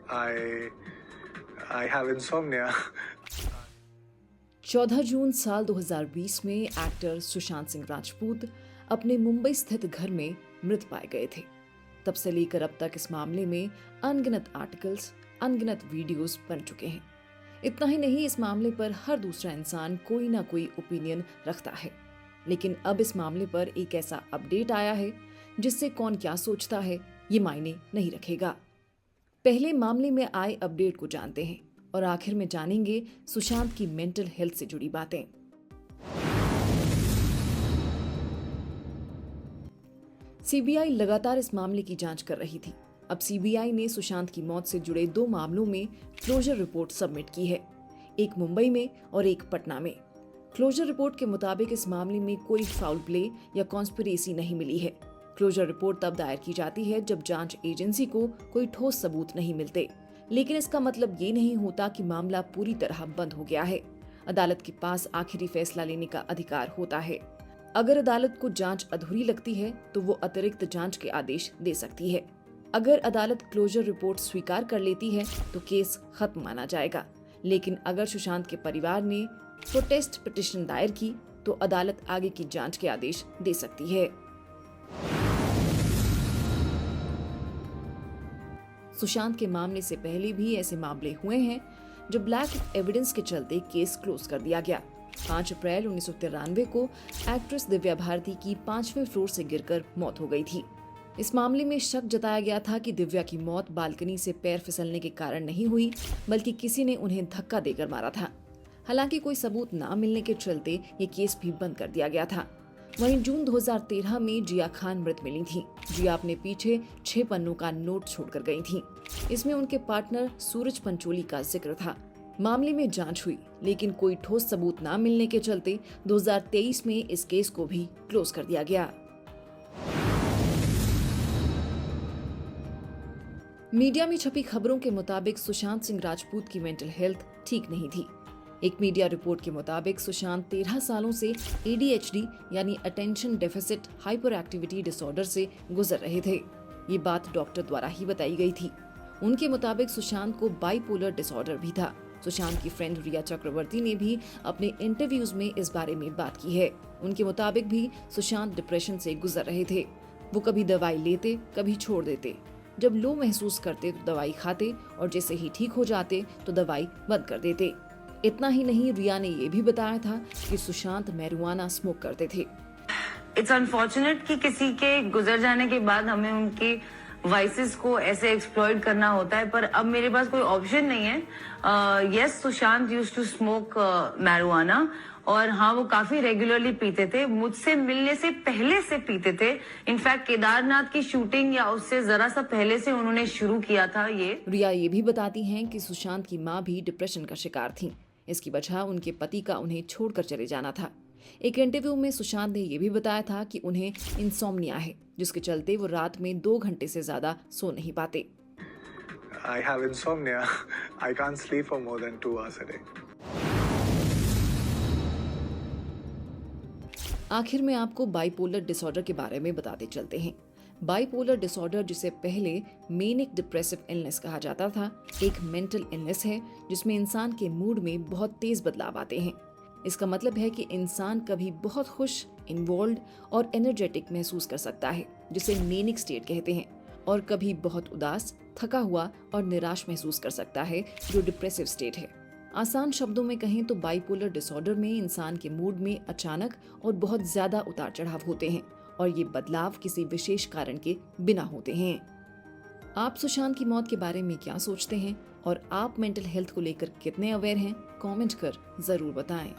I have insomnia. 14 जून साल 2020 में actor Sushant Singh Rajput अपने मुंबई स्थित घर में मृत पाए गए थे। तब से लेकर अब तक इस मामले में अनगिनत आर्टिकल्स, अनगिनत वीडियोस बन चुके हैं। इतना ही नहीं, इस मामले पर हर दूसरा इंसान कोई ना कोई ओपिनियन रखता है। लेकिन अब इस मामले पर एक ऐसा अपडेट आया है जिससे कौन क्या सोचता है ये मायने नहीं रखेगा। पहले मामले में आए अपडेट को जानते हैं और आखिर में जानेंगे सुशांत की मेंटल हेल्थ से जुड़ी बातें। सीबीआई लगातार इस मामले की जांच कर रही थी। अब सीबीआई ने सुशांत की मौत से जुड़े 2 मामलों में क्लोजर रिपोर्ट सबमिट की है, एक मुंबई में और एक पटना में। क्लोजर रिपोर्ट के मुताबिक इस मामले में कोई फाउल प्ले या कॉन्स्पिरेसी नहीं मिली है। क्लोजर रिपोर्ट तब दायर की जाती है जब जांच एजेंसी को कोई ठोस सबूत नहीं मिलते, लेकिन इसका मतलब ये नहीं होता कि मामला पूरी तरह बंद हो गया है। अदालत के पास आखिरी फैसला लेने का अधिकार होता है। अगर अदालत को जांच अधूरी लगती है तो वो अतिरिक्त जांच के आदेश दे सकती है। अगर अदालत क्लोजर रिपोर्ट स्वीकार कर लेती है तो केस खत्म माना जाएगा, लेकिन अगर सुशांत के परिवार ने प्रोटेस्ट पिटीशन दायर की तो अदालत आगे की जांच के आदेश दे सकती है। सुशांत के मामले से पहले भी ऐसे मामले हुए हैं जो ब्लैक एविडेंस के चलते केस क्लोज कर दिया गया। 5 अप्रैल 1993 को एक्ट्रेस दिव्या भारती की 5वें फ्लोर से गिरकर मौत हो गई थी। इस मामले में शक जताया गया था कि दिव्या की मौत बालकनी से पैर फिसलने के कारण नहीं हुई, बल्कि किसी ने उन्हें धक्का देकर मारा था। हालांकि कोई सबूत न मिलने के चलते ये केस भी बंद कर दिया गया था। वहीं जून 2013 में जिया खान मृत मिली थी। जिया अपने पीछे 6 पन्नों का नोट छोड़कर गई थी। इसमें उनके पार्टनर सूरज पंचोली का जिक्र था। मामले में जांच हुई, लेकिन कोई ठोस सबूत न मिलने के चलते 2023 में इस केस को भी क्लोज कर दिया गया। मीडिया में छपी खबरों के मुताबिक सुशांत सिंह राजपूत की मेंटल हेल्थ ठीक नहीं थी। एक मीडिया रिपोर्ट के मुताबिक सुशांत 13 सालों से ADHD यानी attention deficit hyper activity disorder से गुजर रहे थे। ये बात डॉक्टर द्वारा ही बताई गई थी। उनके मुताबिक सुशांत को बाइपोलर डिसऑर्डर भी था। सुशांत की फ्रेंड रिया चक्रवर्ती ने भी अपने इंटरव्यूज में इस बारे में बात की है। उनके मुताबिक भी सुशांत डिप्रेशन से गुजर रहे थे। वो कभी दवाई लेते, कभी छोड़ देते। जब लो महसूस करते तो दवाई खाते और जैसे ही ठीक हो जाते तो दवाई बंद कर देते। इतना ही नहीं, रिया ने ये भी बताया था कि सुशांत मैरिजुआना स्मोक करते थे। इट्स अनफॉर्चुनेट कि किसी के गुजर जाने के बाद हमें उनके वाइसेस को ऐसे एक्सप्लॉइट करना होता है, पर अब मेरे पास कोई ऑप्शन नहीं है। Yes, Sushant used to smoke marijuana, और हाँ, वो काफी रेगुलरली पीते थे। मुझसे मिलने से पहले से पीते थे। इनफैक्ट केदारनाथ की शूटिंग या उससे जरा सा पहले से उन्होंने शुरू किया था ये। रिया ये भी बताती हैं कि सुशांत की माँ भी डिप्रेशन का शिकार थी। इसकी वजह उनके पति का उन्हें छोड़कर चले जाना था। एक इंटरव्यू में सुशांत ने यह भी बताया था कि उन्हें इंसोम्निया है, जिसके चलते वो रात में 2 घंटे से ज्यादा सो नहीं पाते। I have insomnia. I can't sleep for more than 2 hours a day. आखिर में आपको बाइपोलर डिसऑर्डर के बारे में बताते चलते हैं। बाइपोलर डिसऑर्डर, जिसे पहले मेनिक डिप्रेसिव इलनेस कहा जाता था, एक मेंटल इलनेस है जिसमें इंसान के मूड में बहुत तेज बदलाव आते हैं। इसका मतलब है कि इंसान कभी बहुत खुश, इन्वॉल्व और एनर्जेटिक महसूस कर सकता है, जिसे मेनिक स्टेट कहते हैं, और कभी बहुत उदास, थका हुआ और निराश महसूस कर सकता है, जो डिप्रेसिव स्टेट है। आसान शब्दों में कहें तो बाइपोलर डिसऑर्डर में इंसान के मूड में अचानक और बहुत ज्यादा उतार चढ़ाव होते हैं, और ये बदलाव किसी विशेष कारण के बिना होते हैं। आप सुशांत की मौत के बारे में क्या सोचते हैं और आप मेंटल हेल्थ को लेकर कितने अवेयर हैं? कमेंट कर जरूर बताएं।